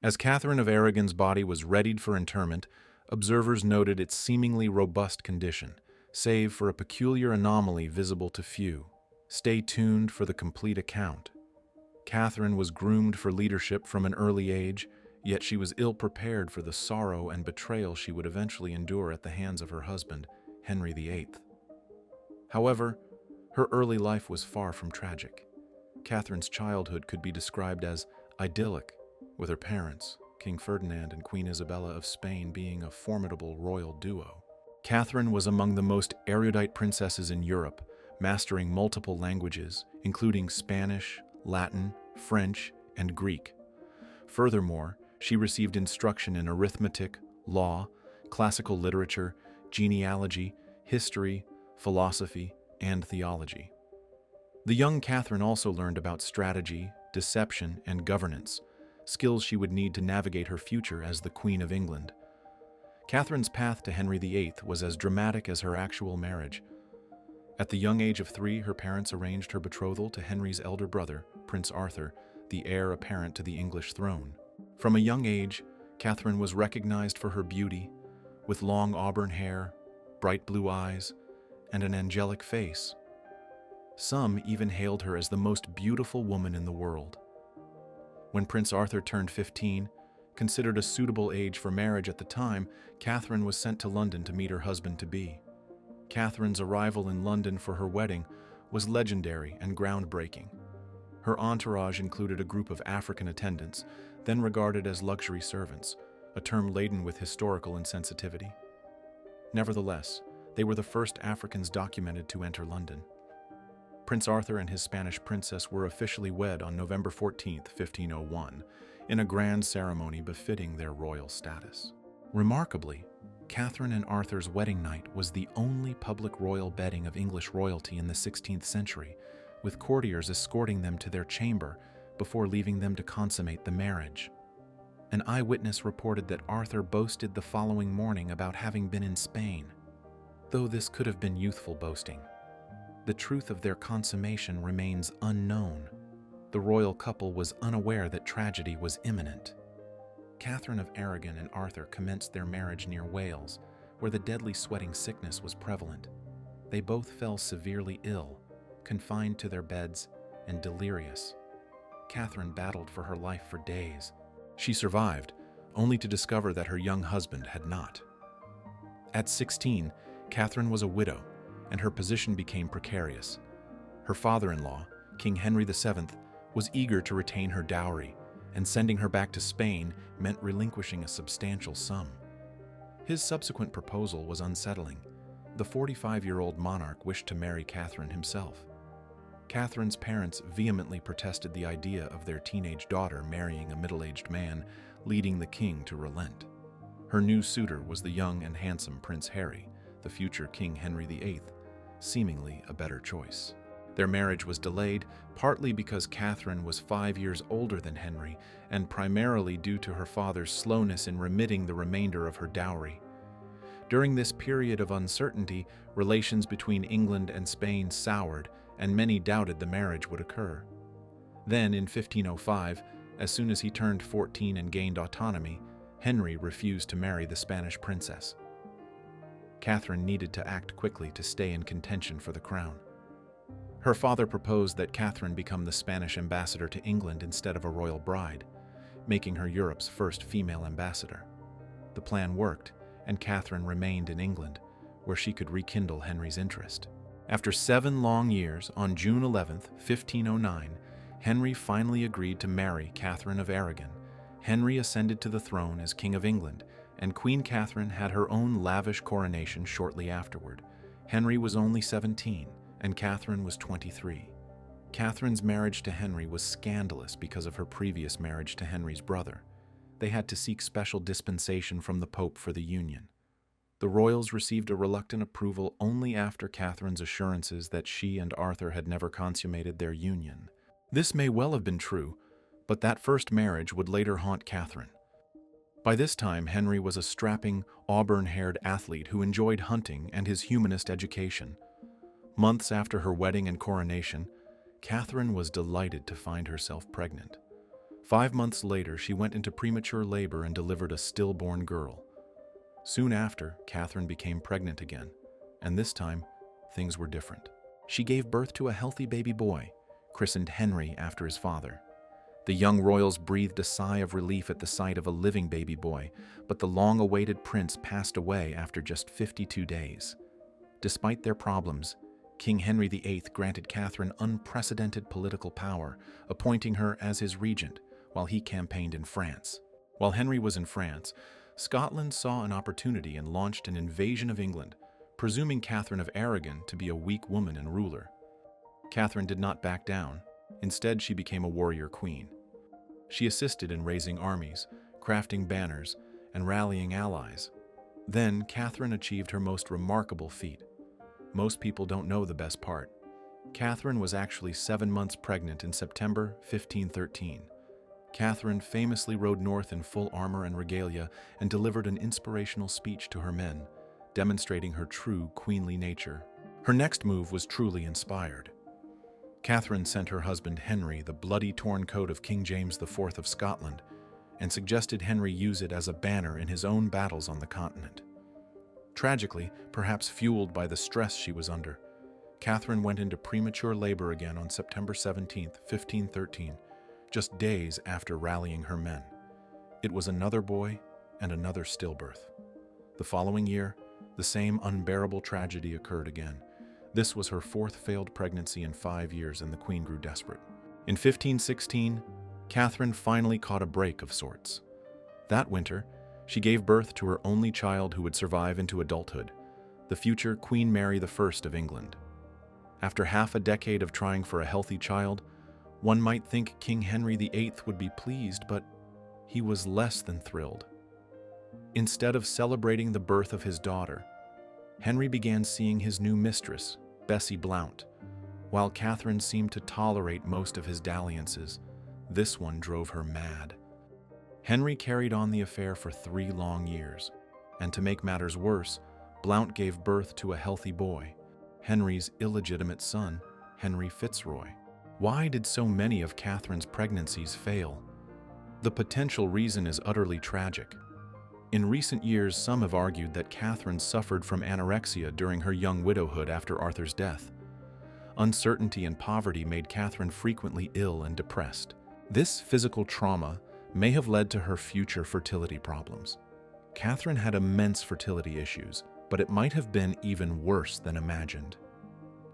As Catherine of Aragon's body was readied for interment, observers noted its seemingly robust condition, save for a peculiar anomaly visible to few. Stay tuned for the complete account. Catherine was groomed for leadership from an early age, yet she was ill-prepared for the sorrow and betrayal she would eventually endure at the hands of her husband, Henry VIII. However, her early life was far from tragic. Catherine's childhood could be described as idyllic, with her parents, King Ferdinand and Queen Isabella of Spain, being a formidable royal duo. Catherine was among the most erudite princesses in Europe, mastering multiple languages, including Spanish, Latin, French, and Greek. Furthermore, she received instruction in arithmetic, law, classical literature, genealogy, history, philosophy, and theology. The young Catherine also learned about strategy, deception, and governance, skills she would need to navigate her future as the Queen of England. Catherine's path to Henry VIII was as dramatic as her actual marriage. At the young age of 3, her parents arranged her betrothal to Henry's elder brother, Prince Arthur, the heir apparent to the English throne. From a young age, Catherine was recognized for her beauty, with long auburn hair, bright blue eyes, and an angelic face. Some even hailed her as the most beautiful woman in the world. When Prince Arthur turned 15, considered a suitable age for marriage at the time, Catherine was sent to London to meet her husband-to-be. Catherine's arrival in London for her wedding was legendary and groundbreaking. Her entourage included a group of African attendants, then regarded as luxury servants, a term laden with historical insensitivity. Nevertheless, they were the first Africans documented to enter London. Prince Arthur and his Spanish princess were officially wed on November 14, 1501, in a grand ceremony befitting their royal status. Remarkably, Catherine and Arthur's wedding night was the only public royal bedding of English royalty in the 16th century, with courtiers escorting them to their chamber before leaving them to consummate the marriage. An eyewitness reported that Arthur boasted the following morning about having been in Spain. Though this could have been youthful boasting, the truth of their consummation remains unknown. The royal couple was unaware that tragedy was imminent. Catherine of Aragon and Arthur commenced their marriage near Wales, where the deadly sweating sickness was prevalent. They both fell severely ill, confined to their beds, and delirious. Catherine battled for her life for days. She survived, only to discover that her young husband had not. At 16, Catherine was a widow, and her position became precarious. Her father-in-law, King Henry VII, was eager to retain her dowry, and sending her back to Spain meant relinquishing a substantial sum. His subsequent proposal was unsettling. The 45-year-old monarch wished to marry Catherine himself. Catherine's parents vehemently protested the idea of their teenage daughter marrying a middle-aged man, leading the king to relent. Her new suitor was the young and handsome Prince Harry, the future King Henry VIII, seemingly a better choice. Their marriage was delayed, partly because Catherine was 5 years older than Henry, and primarily due to her father's slowness in remitting the remainder of her dowry. During this period of uncertainty, relations between England and Spain soured, and many doubted the marriage would occur. Then, in 1505, as soon as he turned 14 and gained autonomy, Henry refused to marry the Spanish princess. Catherine needed to act quickly to stay in contention for the crown. Her father proposed that Catherine become the Spanish ambassador to England instead of a royal bride, making her Europe's first female ambassador. The plan worked, and Catherine remained in England, where she could rekindle Henry's interest. After 7 long years, on June 11, 1509, Henry finally agreed to marry Catherine of Aragon. Henry ascended to the throne as King of England, and Queen Catherine had her own lavish coronation shortly afterward. Henry was only 17, and Catherine was 23. Catherine's marriage to Henry was scandalous because of her previous marriage to Henry's brother. They had to seek special dispensation from the Pope for the union. The royals received a reluctant approval only after Catherine's assurances that she and Arthur had never consummated their union. This may well have been true, but that first marriage would later haunt Catherine. By this time, Henry was a strapping, auburn-haired athlete who enjoyed hunting and his humanist education. Months after her wedding and coronation, Catherine was delighted to find herself pregnant. 5 months later, she went into premature labor and delivered a stillborn girl. Soon after, Catherine became pregnant again, and this time, things were different. She gave birth to a healthy baby boy, christened Henry after his father. The young royals breathed a sigh of relief at the sight of a living baby boy, but the long-awaited prince passed away after just 52 days. Despite their problems, King Henry VIII granted Catherine unprecedented political power, appointing her as his regent while he campaigned in France. While Henry was in France, Scotland saw an opportunity and launched an invasion of England, presuming Catherine of Aragon to be a weak woman and ruler. Catherine did not back down. Instead, she became a warrior queen. She assisted in raising armies, crafting banners, and rallying allies. Then, Catherine achieved her most remarkable feat. Most people don't know the best part. Catherine was actually 7 months pregnant in September 1513. Catherine famously rode north in full armor and regalia and delivered an inspirational speech to her men, demonstrating her true queenly nature. Her next move was truly inspired. Catherine sent her husband Henry the bloody torn coat of King James IV of Scotland and suggested Henry use it as a banner in his own battles on the continent. Tragically, perhaps fueled by the stress she was under, Catherine went into premature labor again on September 17, 1513, just days after rallying her men. It was another boy and another stillbirth. The following year, the same unbearable tragedy occurred again. This was her fourth failed pregnancy in 5 years, and the queen grew desperate. In 1516, Catherine finally caught a break of sorts. That winter, she gave birth to her only child who would survive into adulthood, the future Queen Mary I of England. After half a decade of trying for a healthy child, one might think King Henry VIII would be pleased, but he was less than thrilled. Instead of celebrating the birth of his daughter, Henry began seeing his new mistress, Bessie Blount. While Catherine seemed to tolerate most of his dalliances, this one drove her mad. Henry carried on the affair for 3 long years, and to make matters worse, Blount gave birth to a healthy boy, Henry's illegitimate son, Henry Fitzroy. Why did so many of Catherine's pregnancies fail? The potential reason is utterly tragic. In recent years, some have argued that Catherine suffered from anorexia during her young widowhood after Arthur's death. Uncertainty and poverty made Catherine frequently ill and depressed. This physical trauma may have led to her future fertility problems. Catherine had immense fertility issues, but it might have been even worse than imagined.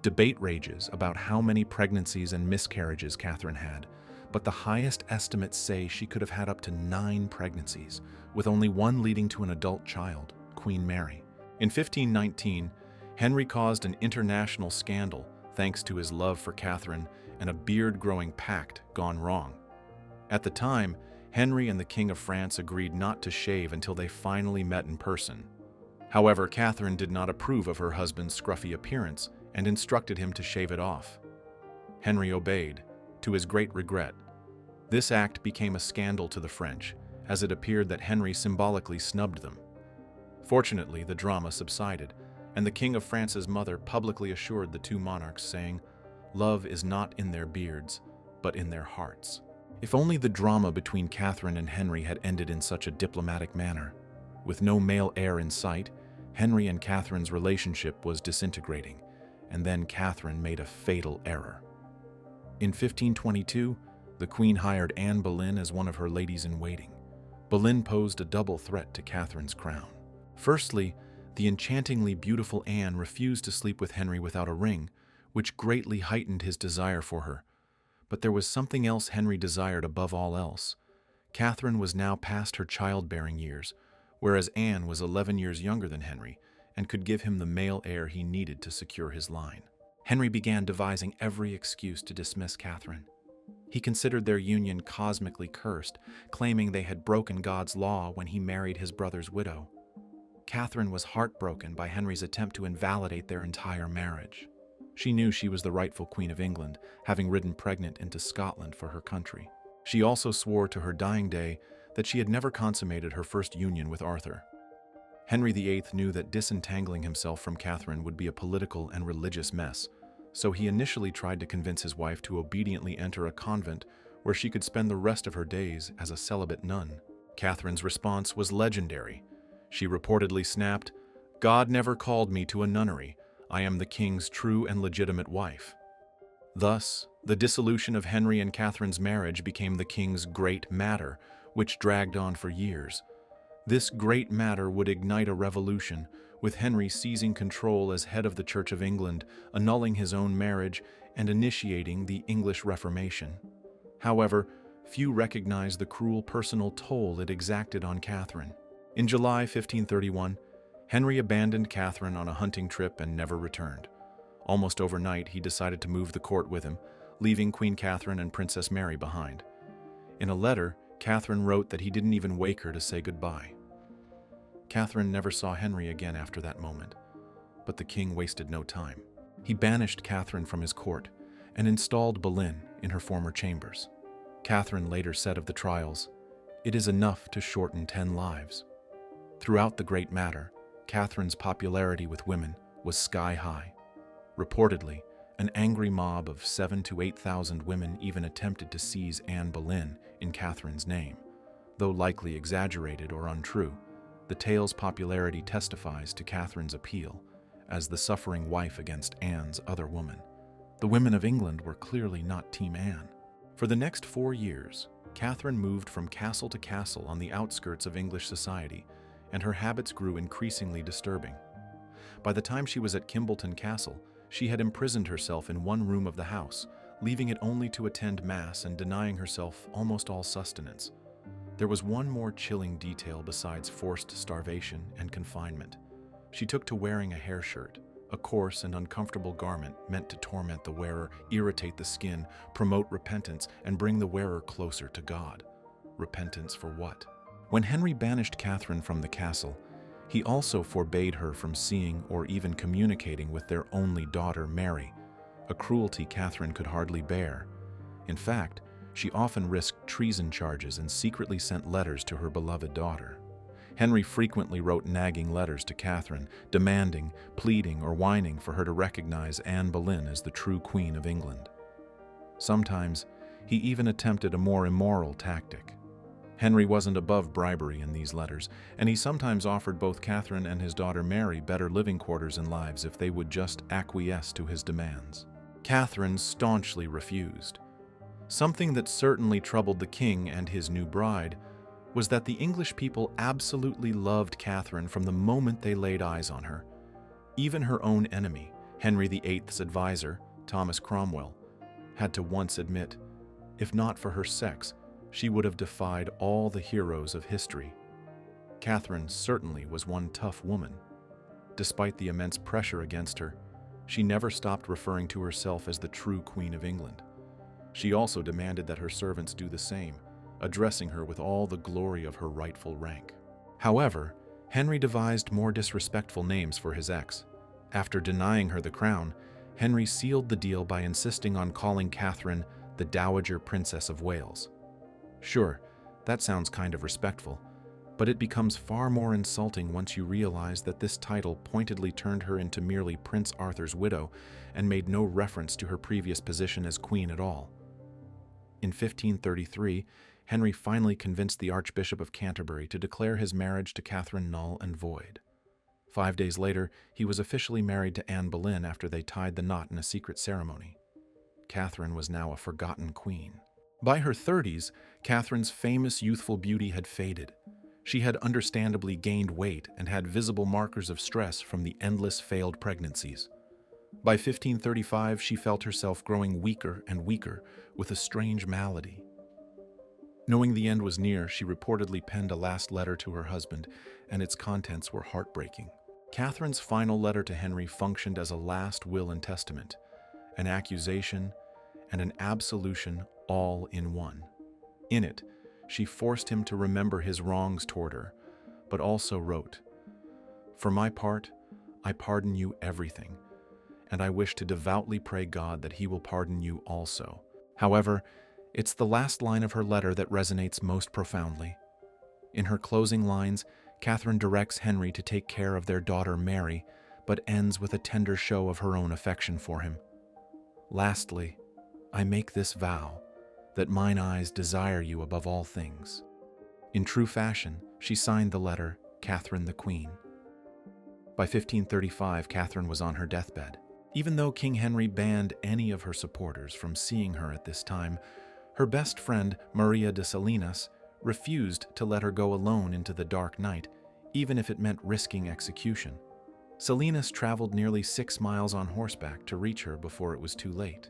Debate rages about how many pregnancies and miscarriages Catherine had, but the highest estimates say she could have had up to 9 pregnancies, with only one leading to an adult child, Queen Mary. In 1519, Henry caused an international scandal thanks to his love for Catherine and a beard-growing pact gone wrong. At the time, Henry and the King of France agreed not to shave until they finally met in person. However, Catherine did not approve of her husband's scruffy appearance and instructed him to shave it off. Henry obeyed, to his great regret. This act became a scandal to the French, as it appeared that Henry symbolically snubbed them. Fortunately, the drama subsided, and the King of France's mother publicly assured the 2 monarchs, saying, "Love is not in their beards, but in their hearts." If only the drama between Catherine and Henry had ended in such a diplomatic manner. With no male heir in sight, Henry and Catherine's relationship was disintegrating, and then Catherine made a fatal error. In 1522, the Queen hired Anne Boleyn as one of her ladies-in-waiting. Boleyn posed a double threat to Catherine's crown. Firstly, the enchantingly beautiful Anne refused to sleep with Henry without a ring, which greatly heightened his desire for her. But there was something else Henry desired above all else. Catherine was now past her childbearing years, whereas Anne was 11 years younger than Henry and could give him the male heir he needed to secure his line. Henry began devising every excuse to dismiss Catherine. He considered their union cosmically cursed, claiming they had broken God's law when he married his brother's widow. Catherine was heartbroken by Henry's attempt to invalidate their entire marriage. She knew she was the rightful Queen of England, having ridden pregnant into Scotland for her country. She also swore to her dying day that she had never consummated her first union with Arthur. Henry VIII knew that disentangling himself from Catherine would be a political and religious mess, so he initially tried to convince his wife to obediently enter a convent where she could spend the rest of her days as a celibate nun. Catherine's response was legendary. She reportedly snapped, "God never called me to a nunnery. I am the king's true and legitimate wife." Thus, the dissolution of Henry and Catherine's marriage became the king's great matter, which dragged on for years. This great matter would ignite a revolution, with Henry seizing control as head of the Church of England, annulling his own marriage, and initiating the English Reformation. However, few recognize the cruel personal toll it exacted on Catherine. In July 1531, Henry abandoned Catherine on a hunting trip and never returned. Almost overnight, he decided to move the court with him, leaving Queen Catherine and Princess Mary behind. In a letter, Catherine wrote that he didn't even wake her to say goodbye. Catherine never saw Henry again after that moment, but the king wasted no time. He banished Catherine from his court and installed Boleyn in her former chambers. Catherine later said of the trials, "It is enough to shorten 10 lives." Throughout the great matter, Catherine's popularity with women was sky high. Reportedly, an angry mob of 7,000 to 8,000 women even attempted to seize Anne Boleyn in Catherine's name. Though likely exaggerated or untrue, the tale's popularity testifies to Catherine's appeal as the suffering wife against Anne's other woman. The women of England were clearly not Team Anne. For the next 4 years, Catherine moved from castle to castle on the outskirts of English society, and her habits grew increasingly disturbing. By the time she was at Kimbleton Castle, she had imprisoned herself in one room of the house, leaving it only to attend Mass and denying herself almost all sustenance. There was one more chilling detail besides forced starvation and confinement. She took to wearing a hair shirt, a coarse and uncomfortable garment meant to torment the wearer, irritate the skin, promote repentance, and bring the wearer closer to God. Repentance for what? When Henry banished Catherine from the castle, he also forbade her from seeing or even communicating with their only daughter, Mary, a cruelty Catherine could hardly bear. In fact, she often risked treason charges and secretly sent letters to her beloved daughter. Henry frequently wrote nagging letters to Catherine, demanding, pleading, or whining for her to recognize Anne Boleyn as the true Queen of England. Sometimes, he even attempted a more immoral tactic. Henry wasn't above bribery in these letters, and he sometimes offered both Catherine and his daughter Mary better living quarters and lives if they would just acquiesce to his demands. Catherine staunchly refused. Something that certainly troubled the king and his new bride was that the English people absolutely loved Catherine from the moment they laid eyes on her. Even her own enemy, Henry VIII's advisor, Thomas Cromwell, had to once admit, if not for her sex, she would have defied all the heroes of history. Catherine certainly was one tough woman. Despite the immense pressure against her, she never stopped referring to herself as the true Queen of England. She also demanded that her servants do the same, addressing her with all the glory of her rightful rank. However, Henry devised more disrespectful names for his ex. After denying her the crown, Henry sealed the deal by insisting on calling Catherine the Dowager Princess of Wales. Sure, that sounds kind of respectful, but it becomes far more insulting once you realize that this title pointedly turned her into merely Prince Arthur's widow and made no reference to her previous position as queen at all. In 1533, Henry finally convinced the Archbishop of Canterbury to declare his marriage to Catherine null and void. 5 days later, he was officially married to Anne Boleyn after they tied the knot in a secret ceremony. Catherine was now a forgotten queen. By her 30s, Catherine's famous youthful beauty had faded. She had understandably gained weight and had visible markers of stress from the endless failed pregnancies. By 1535, she felt herself growing weaker and weaker with a strange malady. Knowing the end was near, she reportedly penned a last letter to her husband, and its contents were heartbreaking. Catherine's final letter to Henry functioned as a last will and testament, an accusation and an absolution all in one. In it, she forced him to remember his wrongs toward her, but also wrote, "For my part, I pardon you everything, and I wish to devoutly pray God that he will pardon you also." However, it's the last line of her letter that resonates most profoundly. In her closing lines, Catherine directs Henry to take care of their daughter Mary, but ends with a tender show of her own affection for him. "Lastly, I make this vow, that mine eyes desire you above all things." In true fashion, she signed the letter, Catherine the Queen. By 1535, Catherine was on her deathbed. Even though King Henry banned any of her supporters from seeing her at this time, her best friend, Maria de Salinas, refused to let her go alone into the dark night, even if it meant risking execution. Salinas traveled nearly 6 miles on horseback to reach her before it was too late.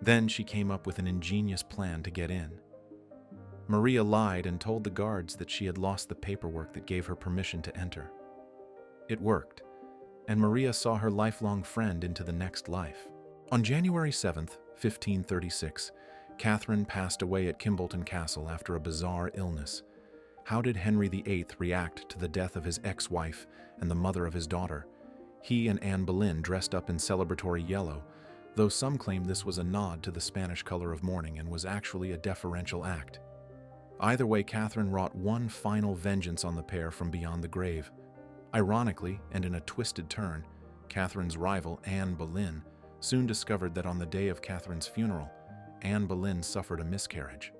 Then she came up with an ingenious plan to get in. Maria lied and told the guards that she had lost the paperwork that gave her permission to enter. It worked, and Maria saw her lifelong friend into the next life. On January 7th, 1536, Catherine passed away at Kimbolton Castle after a bizarre illness. How did Henry VIII react to the death of his ex-wife and the mother of his daughter? He and Anne Boleyn dressed up in celebratory yellow, though some claim this was a nod to the Spanish color of mourning and was actually a deferential act. Either way, Catherine wrought one final vengeance on the pair from beyond the grave. Ironically, and in a twisted turn, Catherine's rival, Anne Boleyn, soon discovered that on the day of Catherine's funeral, Anne Boleyn suffered a miscarriage.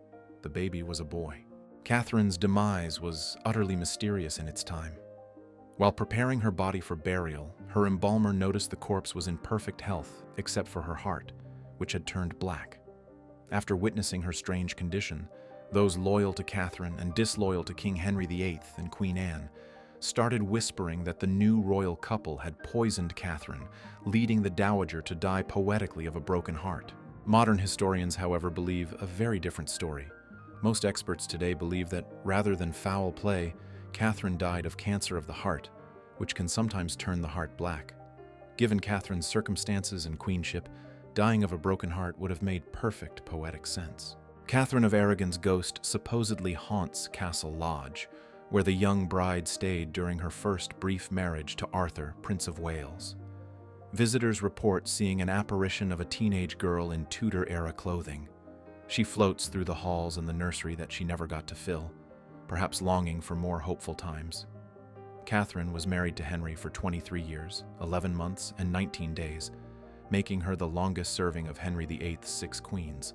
The baby was a boy. Catherine's demise was utterly mysterious in its time. While preparing her body for burial, her embalmer noticed the corpse was in perfect health except for her heart, which had turned black. After witnessing her strange condition, those loyal to Catherine and disloyal to King Henry VIII and Queen Anne started whispering that the new royal couple had poisoned Catherine, leading the dowager to die poetically of a broken heart. Modern historians, however, believe a very different story. Most experts today believe that, rather than foul play, Catherine died of cancer of the heart, which can sometimes turn the heart black. Given Catherine's circumstances and queenship, dying of a broken heart would have made perfect poetic sense. Catherine of Aragon's ghost supposedly haunts Castle Lodge, where the young bride stayed during her first brief marriage to Arthur, Prince of Wales. Visitors report seeing an apparition of a teenage girl in Tudor-era clothing. She floats through the halls and the nursery that she never got to fill, perhaps longing for more hopeful times. Catherine was married to Henry for 23 years, 11 months, and 19 days, making her the longest-serving of Henry VIII's 6 queens.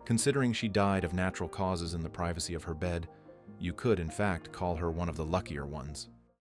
Considering she died of natural causes in the privacy of her bed, you could, in fact, call her one of the luckier ones.